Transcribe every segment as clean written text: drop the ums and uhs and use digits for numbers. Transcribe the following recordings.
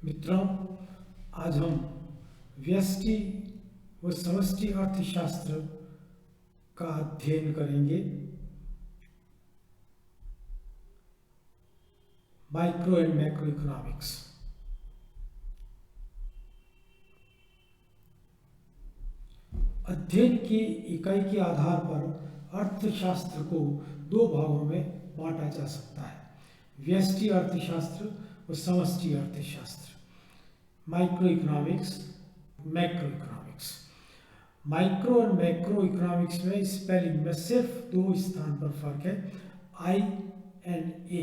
मित्रों, आज हम व्यष्टि व समष्टि अर्थशास्त्र का अध्ययन करेंगे। Micro and macro economics. अध्ययन की इकाई के आधार पर अर्थशास्त्र को दो भागों में बांटा जा सकता है: व्यष्टि अर्थशास्त्र और समष्टि अर्थशास्त्र। Micro economics, macro economics. Micro और मैक्रो इकोनॉमिक्स में स्पेलिंग में सिर्फ दो स्थान पर फर्क है, I and A.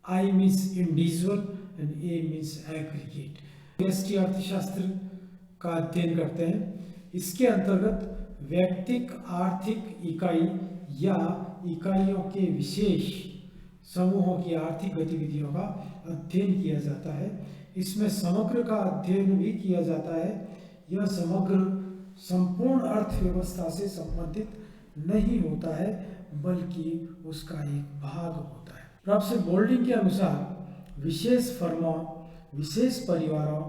I means individual and A means aggregate. व्यष्टि अर्थशास्त्र का अध्ययन करते हैं। इसके अंतर्गत व्यक्तिक आर्थिक इकाई या इकाइयों के विशेष समूहों की आर्थिक गतिविधियों का अध्ययन किया जाता है। इसमें समग्र का अध्ययन भी किया जाता है। यह समग्र संपूर्ण अर्थव्यवस्था से संबंधित नहीं होता है, बल्कि उसका एक भाग होता है। प्रोफेसर बोल्डिंग के अनुसार विशेष फर्मों, विशेष परिवारों,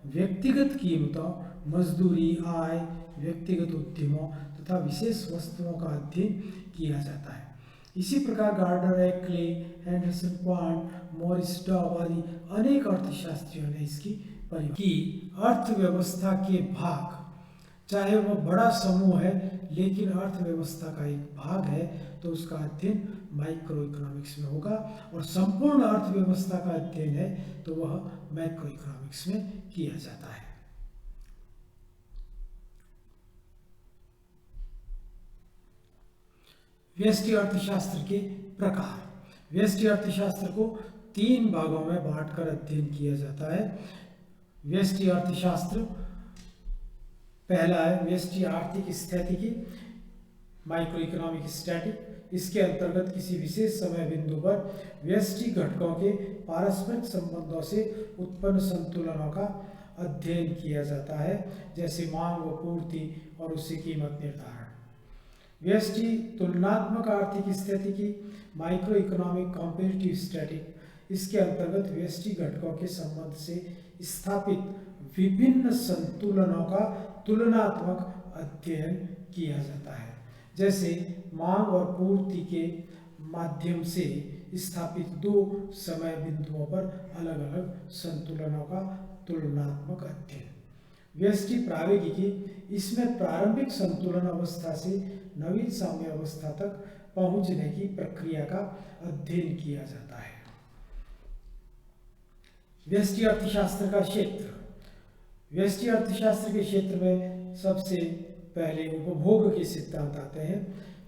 व्यक्तिगत कीमतों, मजदूरी, आय, व्यक्तिगत उद्यमों तथा विशेष वस्तुओं का अध्ययन किया जाता है। इसी प्रकार गार्डनर, एक्ले, एंडरसन, क्वांट, मॉरिस डॉब आदि अनेक अर्थशास्त्रियों ने इसकी की अर्थव्यवस्था के भाग, चाहे वह बड़ा समूह है लेकिन अर्थव्यवस्था का एक भाग है, तो उसका अध्ययन माइक्रो इकोनॉमिक्स में होगा, और संपूर्ण अर्थव्यवस्था का अध्ययन है तो वह मैक्रो इकोनॉमिक्स में किया जाता है। व्यष्टि अर्थशास्त्र के प्रकार। व्यष्टि अर्थशास्त्र को तीन भागों में बांटकर अध्ययन किया जाता है। व्यष्टि अर्थशास्त्र पहला है व्यष्टि आर्थिक स्थितिकी, माइक्रो इकोनॉमिक स्टैटिक। इसके अंतर्गत किसी विशेष समय बिंदु पर व्यष्टि घटकों के पारस्परिक संबंधों से उत्पन्न संतुलनों का अध्ययन किया जाता है, जैसे मांग व पूर्ति और उससे कीमत निर्धारण। व्यष्टि तुलनात्मक आर्थिक स्थितिकी, माइक्रो इकोनॉमिक कॉम्पेरेटिव स्टैटिक। इसके अंतर्गत व्यष्टि घटकों के संबंध से स्थापित विभिन्न संतुलनों का तुलनात्मक अध्ययन किया जाता है, जैसे मांग और पूर्ति के माध्यम से स्थापित दो समय बिंदुओं पर अलग अलग संतुलनों का तुलनात्मक अध्ययन। व्यष्टि प्रावैगिकी, इसमें प्रारंभिक संतुलन अवस्था से नवीन साम्य अवस्था तक पहुंचने की प्रक्रिया का अध्ययन किया जाता है। व्यष्टि अर्थशास्त्र का क्षेत्र। व्यष्टि अर्थशास्त्र के क्षेत्र में सबसे पहले उपभोग के सिद्धांत आते हैं,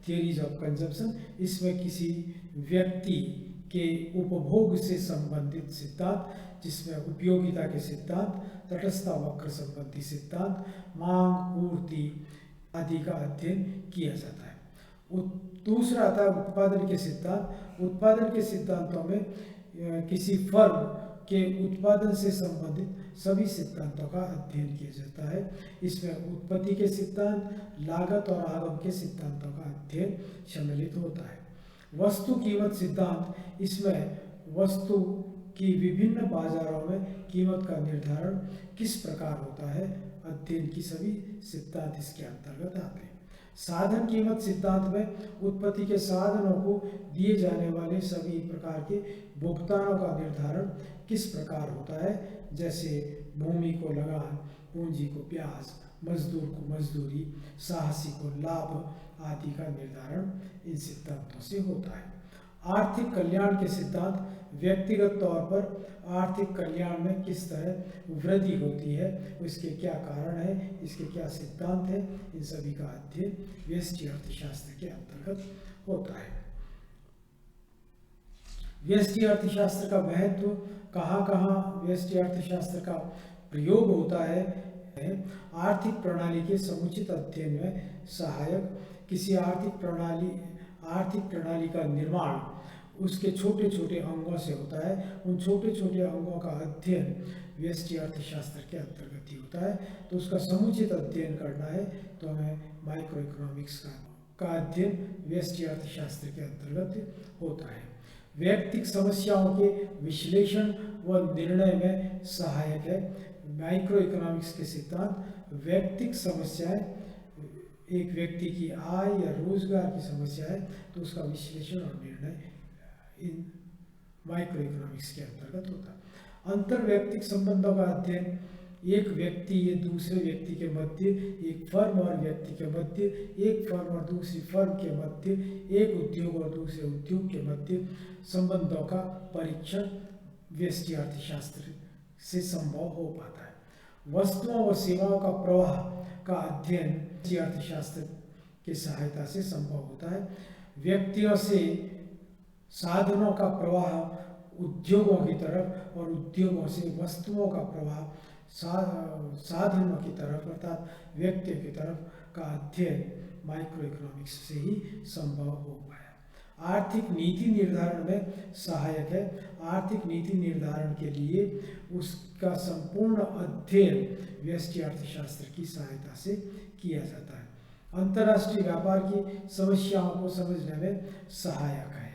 थियरीज ऑफ कंजम्पशन। इसमें किसी व्यक्ति के उपभोग से संबंधित सिद्धांत, जिसमें उपयोगिता के सिद्धांत, तटस्थता वक्र संबंधी सिद्धांत, मांग, पूर्ति आदि का अध्ययन किया जाता है। दूसरा आता है उत्पादन के सिद्धांत। उत्पादन के सिद्धांतों में किसी फर्म के उत्पादन से संबंधित सभी सिद्धांतों का अध्ययन किया जाता है। इसमें उत्पत्ति के सिद्धांत, लागत और आगम के सिद्धांतों का अध्ययन सम्मिलित होता है। वस्तु कीमत सिद्धांत, इसमें वस्तु की विभिन्न बाजारों में कीमत का निर्धारण किस प्रकार होता है, अध्ययन की सभी सिद्धांत इसके अंतर्गत आते हैं। साधन कीमत सिद्धांत में उत्पत्ति के साधनों को दिए जाने वाले सभी प्रकार के भुगतानों का निर्धारण किस प्रकार होता है, जैसे भूमि को लगान, पूंजी को ब्याज, मजदूर को मजदूरी, साहसी को लाभ आदि का निर्धारण इन सिद्धांतों से होता है। आर्थिक कल्याण के सिद्धांत, व्यक्तिगत तौर पर आर्थिक कल्याण में किस तरह वृद्धि होती है, इसके क्या कारण है, इसके क्या सिद्धांत है, इन सभी का अध्ययन व्यष्टि अर्थशास्त्र के अंतर्गत होता है। व्यष्टि अर्थशास्त्र का महत्व, कहाँ कहाँ व्यष्टि अर्थशास्त्र का प्रयोग होता है। आर्थिक प्रणाली के समुचित अध्ययन में सहायक। किसी आर्थिक प्रणाली का निर्माण उसके छोटे छोटे अंगों से होता है। उन छोटे छोटे अंगों का अध्ययन व्यष्टि अर्थशास्त्र के अंतर्गत ही होता है। तो उसका समुचित अध्ययन करना है तो हमें माइक्रो इकोनॉमिक्स का अध्ययन व्यष्टि अर्थशास्त्र के अंतर्गत होता है। वैयक्तिक समस्याओं के विश्लेषण व निर्णय में सहायक है। माइक्रो इकोनॉमिक्स के सिद्धांत वैयक्तिक समस्याएं, एक व्यक्ति की आय या रोजगार की समस्या है तो उसका विश्लेषण और निर्णय इन माइक्रो इकोनॉमिक्स के अंतर्गत होता है। अंतर्वैयक्तिक संबंधों का अध्ययन, एक व्यक्ति या दूसरे व्यक्ति के मध्य, एक फर्म और व्यक्ति के मध्य, एक फर्म और दूसरी फर्म के मध्य, एक उद्योग और दूसरे उद्योग के मध्य संबंधों का परीक्षण व्यष्टि अर्थशास्त्र से संभव हो पाता है। वस्तुओं और सेवाओं का प्रवाह का अध्ययन व्यष्टि अर्थशास्त्र की सहायता से संभव होता है। व्यक्तियों से साधनों का प्रवाह उद्योगों की तरफ और उद्योगों से वस्तुओं का प्रवाह साधनों की तरफ अर्थात व्यक्तियों की तरफ का अध्ययन माइक्रो इकोनॉमिक्स से ही संभव हो पाया। आर्थिक नीति निर्धारण में सहायक है। आर्थिक नीति निर्धारण के लिए उसका संपूर्ण अध्ययन व्यष्टि अर्थशास्त्र की सहायता से किया जाता है। अंतर्राष्ट्रीय व्यापार की समस्याओं को समझने में सहायक है।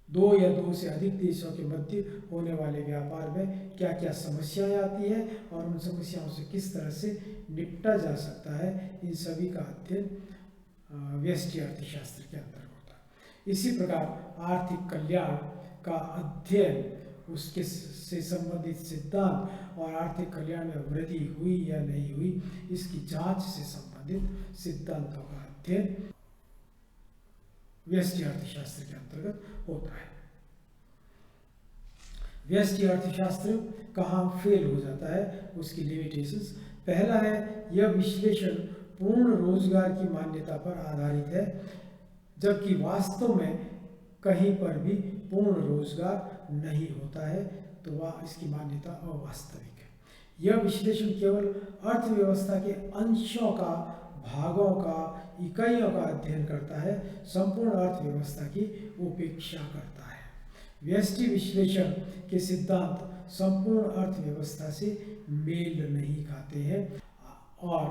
दो या दो से अधिक देशों के मध्य होने वाले व्यापार में क्या क्या समस्याएं आती है और उन समस्याओं से किस तरह से निपटा जा सकता है, इन सभी का अध्ययन व्यष्टि अर्थशास्त्र के अंतर्गत होता है। इसी प्रकार आर्थिक कल्याण का अध्ययन, उसके से संबंधित सिद्धांत और आर्थिक कल्याण में वृद्धि हुई या नहीं हुई इसकी जांच से संबंधित सिद्धांतों का अध्ययन व्यष्टि अर्थशास्त्र के अंतर्गत होता है। व्यष्टि अर्थशास्त्र कहाँ फेल हो जाता है, उसकी लिमिटेशंस। पहला है, यह विश्लेषण पूर्ण रोजगार की मान्यता पर आधारित है, जबकि वास्तव में कहीं पर भी पूर्ण रोजगार नहीं होता है, तो वह इसकी मान्यता अवास्तविक है। यह विश्लेषण केवल अर्थव्यवस्था के अंशों का, भागों का, इकाइयों का अध्ययन करता है, संपूर्ण अर्थव्यवस्था की उपेक्षा करता है। व्यष्टि विश्लेषण के सिद्धांत संपूर्ण अर्थव्यवस्था से मेल नहीं खाते हैं और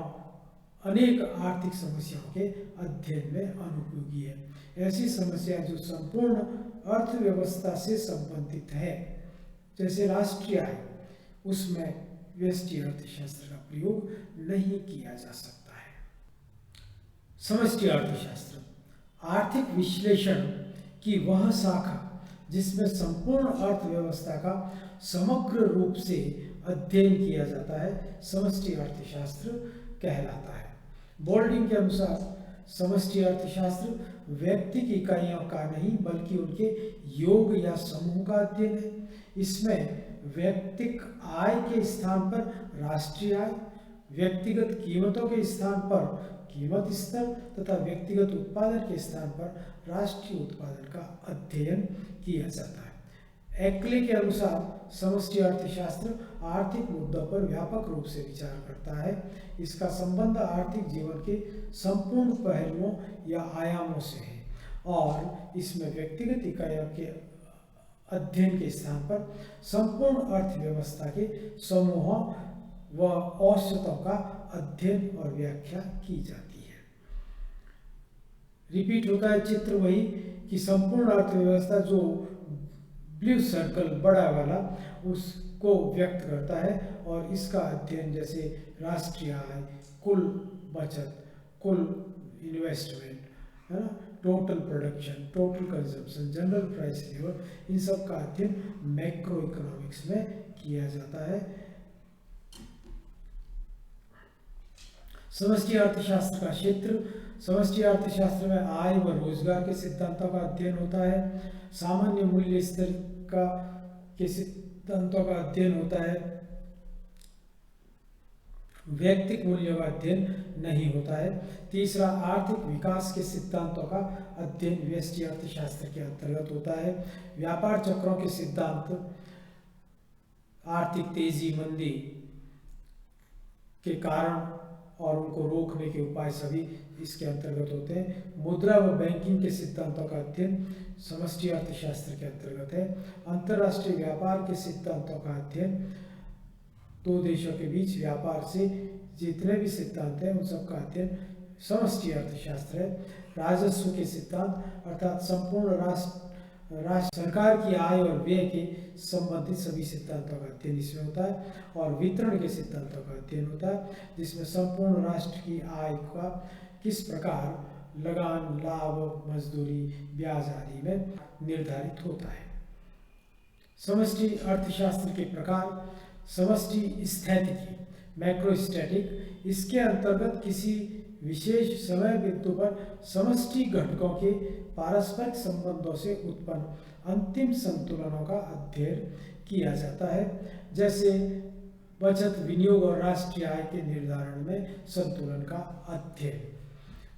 अनेक आर्थिक समस्याओं के अध्ययन में अनुपयोगी है। ऐसी समस्या जो संपूर्ण अर्थव्यवस्था से संबंधित है, जैसे राष्ट्रीय आय, उसमें व्यष्टि अर्थशास्त्र का प्रयोग नहीं किया जा सकता। समष्टि अर्थशास्त्र आर्थिक विश्लेषण की वह शाखा जिसमें संपूर्ण अर्थव्यवस्था का समग्र रूप से अध्ययन किया जाता है, समष्टि अर्थशास्त्र कहलाता है। बोल्डिंग के अनुसार समष्टि अर्थशास्त्र व्यक्तिक इकाइयों का नहीं बल्कि उनके योग या समूह का अध्ययन है। इसमें व्यक्तिक आय के स्थान पर राष्ट्रीय आय, व्यक्तिगत कीमतों के स्थान पर कीमत स्तर तथा व्यक्तिगत उत्पादन के स्थान पर राष्ट्रीय उत्पादन का अध्ययन किया जाता है। एक्ले के अनुसार समष्टि अर्थशास्त्र आर्थिक मुद्दों पर व्यापक रूप से विचार करता है। इसका संबंध आर्थिक जीवन के संपूर्ण पहलुओं या आयामों से है और इसमें व्यक्तिगत इकाइयों के अध्ययन के स्थान पर संपूर्ण अर्थव्यवस्था के समूहों व औसतों का अध्ययन और व्याख्या की जाती है। रिपीट होता है चित्र वही कि संपूर्ण अर्थव्यवस्था जो ब्लू सर्कल बड़ा वाला उसको व्यक्त करता है और इसका अध्ययन जैसे राष्ट्रीय आय, कुल बचत, कुल इन्वेस्टमेंट, है ना, total production, total consumption, general price level, इन सब का अध्ययन मैक्रो इकोनॉमिक्स में किया जाता है। समष्टि अर्थशास्त्र का क्षेत्र, समष्टि अर्थशास्त्र में आय व रोजगार के सिद्धांतों का अध्ययन होता है। सामान्य मूल्य स्तर के सिद्धांतों का अध्ययन होता है। वैयक्तिक मूल्यों का अध्ययन नहीं होता है। तीसरा, आर्थिक विकास के सिद्धांतों का अध्ययन व्यष्टि अर्थशास्त्र के अंतर्गत होता है। व्यापार चक्रों के सिद्धांत, आर्थिक तेजी मंदी के कारण और उनको रोकने के उपाय सभी इसके अंतर्गत होते हैं। मुद्रा व बैंकिंग के सिद्धांतों का अध्ययन समष्टि अर्थशास्त्र के अंतर्गत है। अंतर्राष्ट्रीय व्यापार के सिद्धांतों का अध्ययन, दो देशों के बीच व्यापार से जितने भी सिद्धांत हैं उन सब का अध्ययन समष्टि अर्थशास्त्र है। राजस्व के सिद्धांत अर्थात संपूर्ण राज्य सरकार की आय और व्यय के संबंधित सभी सिद्धांतों का अध्ययन इसमें होता है, और वितरण के सिद्धांतों का अध्ययन होता है, जिसमें संपूर्ण राष्ट्र की आय का किस प्रकार लगान, लाभ, मजदूरी, ब्याज आदि में निर्धारित होता है। समष्टि अर्थशास्त्र के प्रकार: समष्टि स्थैतिकी, मैक्रोस्टैटिक, इसके अंतर्गत किसी विशेष समय बिंदु पर समष्टि घटकों के पारस्परिक संबंधों से उत्पन्न अंतिम संतुलनों का अध्ययन किया जाता है, जैसे बचत, विनियोग और राष्ट्रीय आय के निर्धारण में संतुलन का अध्ययन।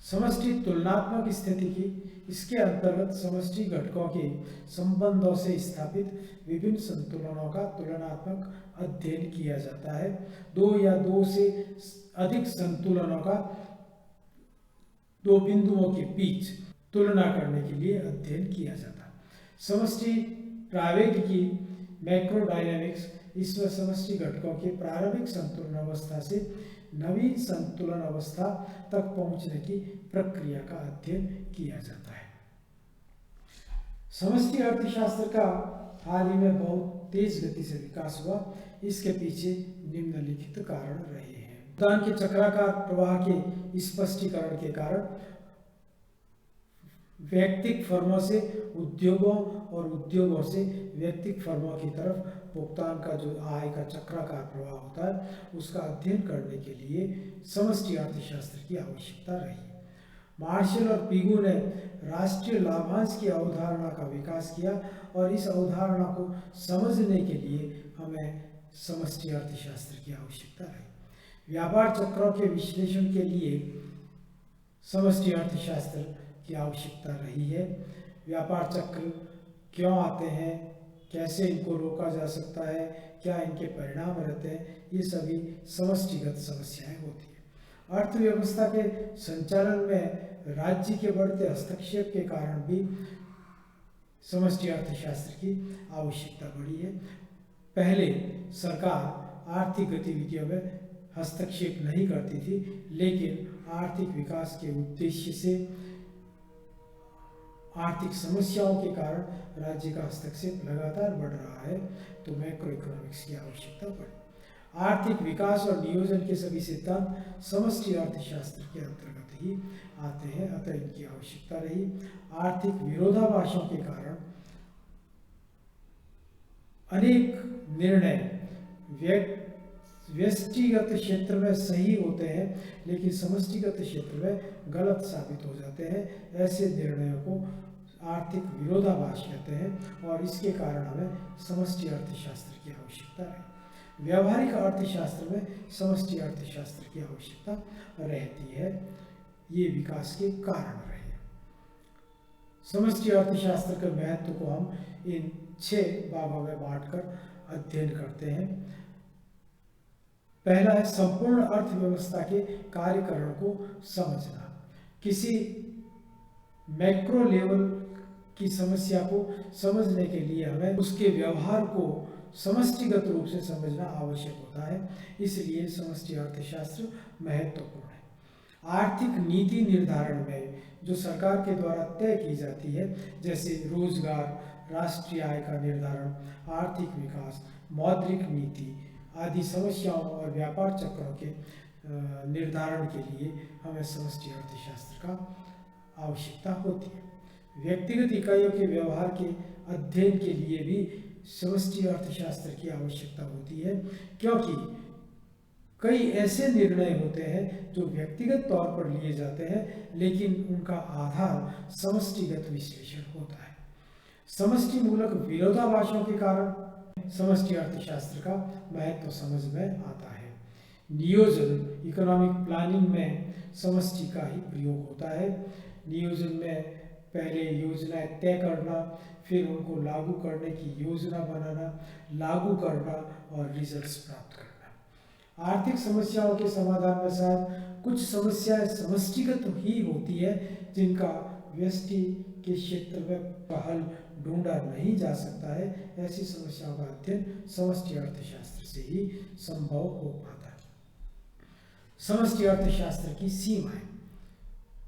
समष्टि तुलनात्मक स्थितिकी, इसके अंतर्गत समष्टि घटकों के संबंधों से स्थापित विभिन्न संतुलनों का तुलनात्मक अध्ययन किया जाता है। दो या दो से अधिक संतुलनों का दो बिंदुओं के बीच तुलना करने के लिए अध्ययन किया जाता है। समष्टि प्रावैधिकी, मैक्रोडायनामिक्स, इसमें समष्टि घटकों के प्रारंभिक संतुलन अवस्था से नवीन संतुलन अवस्था तक पहुंचने की प्रक्रिया का अध्ययन किया जाता है। समष्टि अर्थशास्त्र का हाल ही में बहुत तेज गति से विकास हुआ। इसके पीछे निम्नलिखित कारण रहे हैं। भुगतान के चक्राकार प्रवाह के स्पष्टीकरण के कारण व्यक्तिगत फर्मों से उद्योगों और उद्योगों से व्यक्तिगत फर्मों की तरफ भुगतान का जो आय का चक्राकार प्रवाह होता है, उसका अध्ययन करने के लिए समष्टि अर्थशास्त्र की आवश्यकता रही। मार्शल और पिगू ने राष्ट्रीय लाभांश की अवधारणा का विकास किया, और इस अवधारणा को समझने के लिए हमें समष्टि अर्थशास्त्र की आवश्यकता रही। व्यापार चक्रों के विश्लेषण के लिए समष्टि अर्थशास्त्र की आवश्यकता रही है। व्यापार चक्र क्यों आते हैं, कैसे इनको रोका जा सकता है, क्या इनके परिणाम रहते हैं, ये सभी समष्टिगत समस्याएं होती हैं। अर्थव्यवस्था के संचालन में राज्य के बढ़ते हस्तक्षेप के कारण भी समष्टि अर्थशास्त्र की आवश्यकता बढ़ी है। पहले सरकार आर्थिक गतिविधियों में हस्तक्षेप नहीं करती थी, लेकिन आर्थिक विकास के उद्देश्य से आर्थिक समस्याओं के कारण राज्य का हस्तक्षेप लगातार बढ़ रहा है, तो मैक्रो इकोनॉमिक्स की आवश्यकता पड़ी। आर्थिक विकास और नियोजन के सभी सिद्धांत समष्टि अर्थशास्त्र के अंतर्गत ही आते हैं, अतः इनकी आवश्यकता रही। आर्थिक विरोधाभासों के कारण अनेक निर्णय व्यष्टिगत क्षेत्र में सही होते हैं, लेकिन समष्टिगत क्षेत्र में गलत साबित हो जाते हैं। ऐसे निर्णयों को आर्थिक विरोधाभास कहते हैं, और इसके कारण हमें समष्टि अर्थशास्त्र की आवश्यकता है। व्यावहारिक अर्थशास्त्र में समष्टि अर्थशास्त्र की आवश्यकता रहती है। ये विकास के कारण रहे। समष्टि अर्थशास्त्र के महत्व को हम इन 6 भागों में बांटकर अध्ययन करते हैं। पहला है संपूर्ण अर्थव्यवस्था के कार्यकरण को समझना। किसी मैक्रो लेवल की समस्या को समझने के लिए हमें उसके व्यवहार को समष्टिगत रूप से समझना आवश्यक होता है, इसलिए समष्टि अर्थशास्त्र महत्वपूर्ण है। आर्थिक नीति निर्धारण में जो सरकार के द्वारा तय की जाती है, जैसे रोजगार, राष्ट्रीय आय का निर्धारण, आर्थिक विकास, मौद्रिक नीति आदि समस्याओं और व्यापार चक्रों के निर्धारण के लिए हमें समष्टि अर्थशास्त्र का आवश्यकता होती है। व्यक्तिगत इकाइयों के व्यवहार के अध्ययन के लिए भी समष्टि अर्थशास्त्र की आवश्यकता होती है, क्योंकि कई ऐसे निर्णय होते हैं जो व्यक्तिगत तौर पर लिए जाते हैं, लेकिन उनका आधार समष्टिगत विश्लेषण होता है। समष्टि मूलक विरोधाभासों के कारण समष्टि अर्थशास्त्र का महत्व समझ में आता है। नियोजन, इकोनॉमिक प्लानिंग में समष्टि का ही प्रयोग होता है। नियोजन में पहले योजनाएं तय करना, फिर उनको लागू करने की योजना बनाना, लागू करना और रिजल्ट्स प्राप्त करना। आर्थिक समस्याओं के समाधान में शायद कुछ समस्याएं समष्टिगत ही होती है, जिनका व्यष्टि के क्षेत्र में हल ढूंढा नहीं जा सकता है। ऐसी समस्याओं का अध्ययन समष्टि अर्थशास्त्र से ही संभव हो पाता है। समष्टि अर्थशास्त्र की सीमाएं: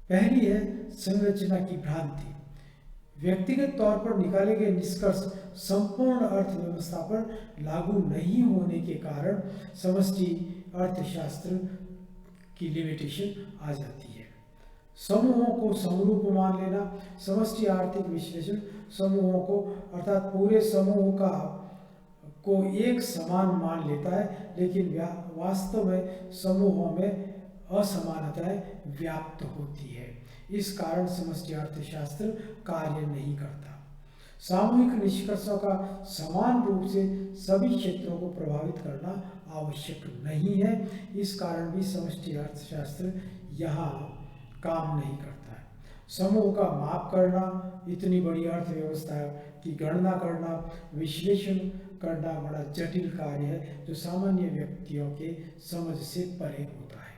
पहली है संरचना की भ्रांति। व्यक्तिगत तौर पर निकाले गए निष्कर्ष संपूर्ण अर्थव्यवस्था पर लागू नहीं होने के कारण समष्टि अर्थशास्त्र की लिमिटेशन आ जाती है। समूहों को समरूप मान लेना। समष्टि आर्थिक विश्लेषण समूहों को अर्थात पूरे समूह को एक समान मान लेता है, लेकिन वास्तव में समूहों में असमानताएं व्याप्त होती है। इस कारण समष्टि अर्थशास्त्र कार्य नहीं करता। सामूहिक निष्कर्षों का समान रूप से सभी क्षेत्रों को प्रभावित करना आवश्यक नहीं है। इस कारण भी समष्टि अर्थशास्त्र यहाँ काम नहीं करता है। समूह का माप करना, इतनी बड़ी अर्थव्यवस्था की गणना करना, विश्लेषण करना बड़ा जटिल कार्य है जो सामान्य व्यक्तियों के समझ से परे होता है।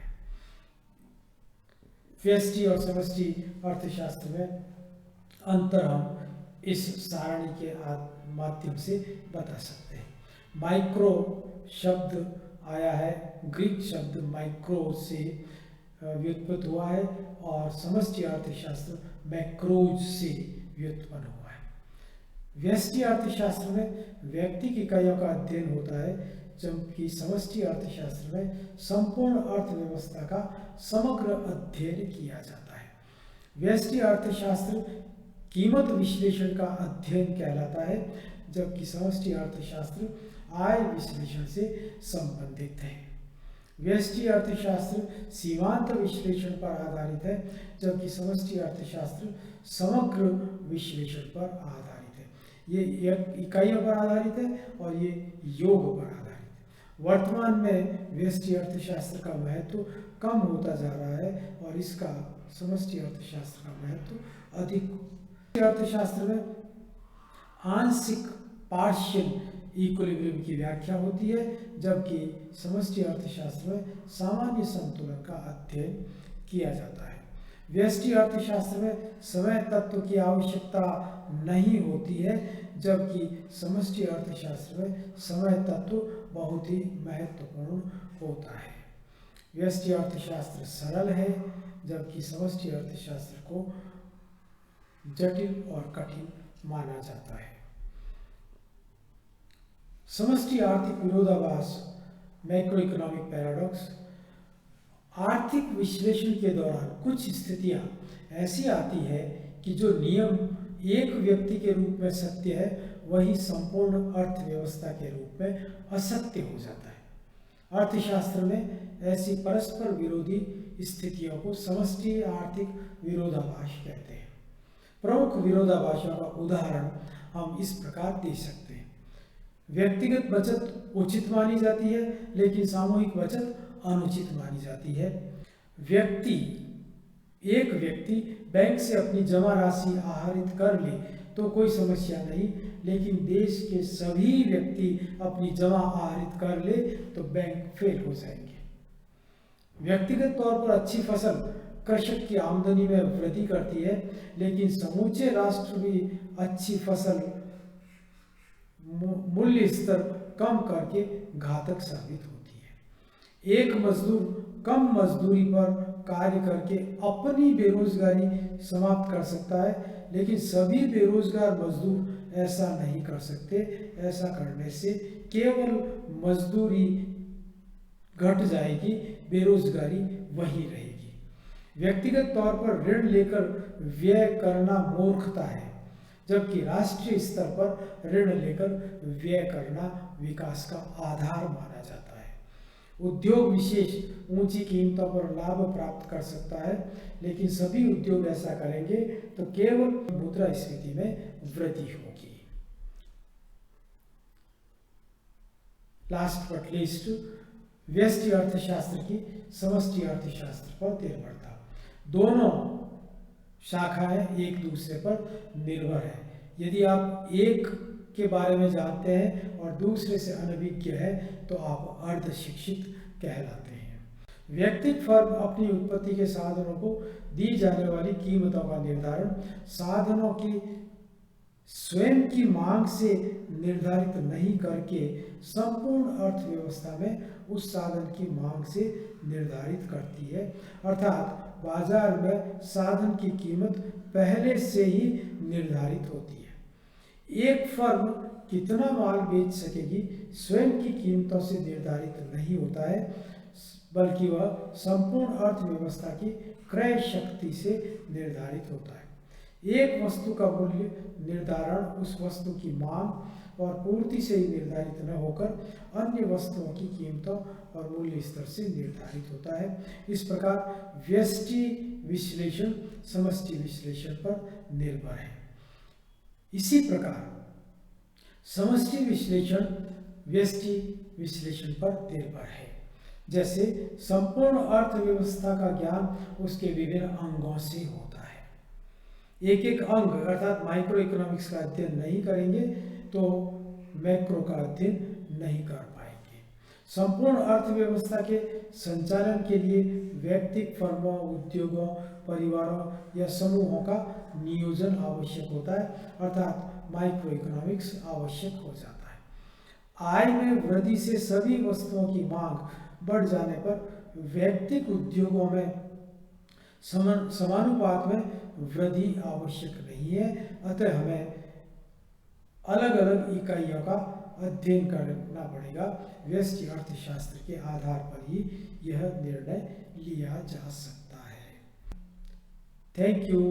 व्यष्टि और समष्टि अर्थशास्त्र में अंतर हम इस सारणी के माध्यम से बता सकते हैं। माइक्रो शब्द आया है, ग्रीक शब्द माइक्रो से व्युत्पन्न हुआ है और समष्टि अर्थशास्त्र मैक्रोज से व्युत्पन्न हुआ है। व्यष्टि अर्थशास्त्र में व्यक्तिक इकाइयों का अध्ययन होता है, जबकि समष्टि अर्थशास्त्र में संपूर्ण अर्थव्यवस्था का समग्र अध्ययन किया जाता है। व्यष्टि अर्थशास्त्र कीमत विश्लेषण का अध्ययन कहलाता है, जबकि समष्टि अर्थशास्त्र आय विश्लेषण से संबंधित है। व्यष्टि अर्थशास्त्र सीमांत विश्लेषण पर आधारित है, जबकि समष्टि अर्थशास्त्र समग्र विश्लेषण पर आधारित है। ये इकाइयों पर आधारित है और ये योग पर आधारित है। वर्तमान में व्यष्टि अर्थशास्त्र का महत्व कम होता जा रहा है और इसका समष्टि अर्थशास्त्र का महत्व अधिक। अर्थशास्त्र में आंशिक पार्शियल इक्विलिब्रियम की व्याख्या होती है, जबकि समष्टि अर्थशास्त्र में सामान्य संतुलन का अध्ययन किया जाता है। व्यष्टि अर्थशास्त्र में समय तत्व की आवश्यकता नहीं होती है, जबकि समष्टि अर्थशास्त्र में समय तत्व बहुत ही महत्वपूर्ण होता है। व्यष्टि अर्थशास्त्र सरल है, जबकि समष्टि अर्थशास्त्र को जटिल और कठिन माना जाता है। समष्टि आर्थिक विरोधाभास, मैक्रो इकोनॉमिक पैराडॉक्स। आर्थिक विश्लेषण के दौरान कुछ स्थितियां ऐसी आती है कि जो नियम एक व्यक्ति के रूप में सत्य है, वही संपूर्ण अर्थव्यवस्था के रूप में असत्य हो जाता है। अर्थशास्त्र में ऐसी परस्पर विरोधी स्थितियों को समष्टि आर्थिक विरोधाभास कहते हैं। प्रमुख विरोधाभासों का उदाहरण हम इस प्रकार दे सकते हैं। व्यक्तिगत बचत उचित मानी जाती है, लेकिन सामूहिक बचत अनुचित मानी जाती है। एक व्यक्ति बैंक से अपनी जमा राशि आहरित कर ले तो कोई समस्या नहीं, लेकिन देश के सभी व्यक्ति अपनी जमा आहरित कर ले तो बैंक फेल हो जाएंगे। व्यक्तिगत तौर पर अच्छी फसल कृषक की आमदनी में वृद्धि करती है, लेकिन समूचे राष्ट्र भी अच्छी फसल मूल्य स्तर कम करके घातक साबित होती है। एक मजदूर कम मजदूरी पर कार्य करके अपनी बेरोजगारी समाप्त कर सकता है, लेकिन सभी बेरोजगार मजदूर ऐसा नहीं कर सकते। ऐसा करने से केवल मजदूरी घट जाएगी, बेरोजगारी वही रहेगी। व्यक्तिगत तौर पर ऋण लेकर व्यय करना मूर्खता है, जबकि राष्ट्रीय स्तर पर ऋण लेकर व्यय करना विकास का आधार माना जाता है। उद्योग विशेष ऊंची कीमतों पर लाभ प्राप्त कर सकता है, लेकिन सभी उद्योग ऐसा करेंगे तो केवल मुद्रास्फीति में वृद्धि होगी। लास्ट बट लीस्ट, व्यष्टि अर्थशास्त्र की समष्टि अर्थशास्त्र पर निर्भरता। दोनों शाखाएं एक दूसरे पर निर्भर है। यदि आप एक के बारे में जानते हैं और दूसरे से अनभिज्ञ है तो आप अर्ध शिक्षित कहलाते हैं। व्यक्तिगत फर्म अपनी उत्पत्ति के साधनों को दी जाने वाली कीमतों का निर्धारण साधनों की स्वयं की मांग से निर्धारित नहीं करके संपूर्ण अर्थव्यवस्था में उस साधन की मांग से निर्धारित करती है। अर्थात बाजार में साधन की कीमत पहले से ही निर्धारित होती है। एक फर्म कितना माल बेच सकेगी स्वयं की कीमतों से निर्धारित नहीं होता है, बल्कि वह संपूर्ण अर्थव्यवस्था की क्रय शक्ति से निर्धारित होता है। एक वस्तु का मूल्य निर्धारण उस वस्तु की मांग और पूर्ति से ही निर्धारित न होकर अन्य वस्तुओं की कीमतों और मूल्य स्तर से निर्धारित होता है। इस प्रकार व्यष्टि विश्लेषण समष्टि विश्लेषण पर निर्भर है। इसी प्रकार समष्टि विश्लेषण व्यष्टि विश्लेषण पर निर्भर है। जैसे संपूर्ण अर्थव्यवस्था का ज्ञान उसके विभिन्न अंगों से होता है। एक एक अंग अर्थात माइक्रो इकोनॉमिक्स का अध्ययन नहीं करेंगे तो मैक्रो का अध्ययन नहीं कर पाएंगे। संपूर्ण अर्थव्यवस्था के संचालन के लिए व्यक्तिगत फर्मों, उद्योगों, परिवारों या समूहों का नियोजन आवश्यक होता है, अर्थात माइक्रो इकोनॉमिक्स आवश्यक हो जाता है। आय में वृद्धि से सभी वस्तुओं की मांग बढ़ जाने पर व्यक्तिगत उद्योगों में समानुपात में वृद्धि आवश्यक नहीं है। अतः हमें अलग अलग इकाइयों का अध्ययन करना पड़ेगा। व्यष्टि अर्थशास्त्र के आधार पर ही यह निर्णय लिया जा सकता है। Thank you.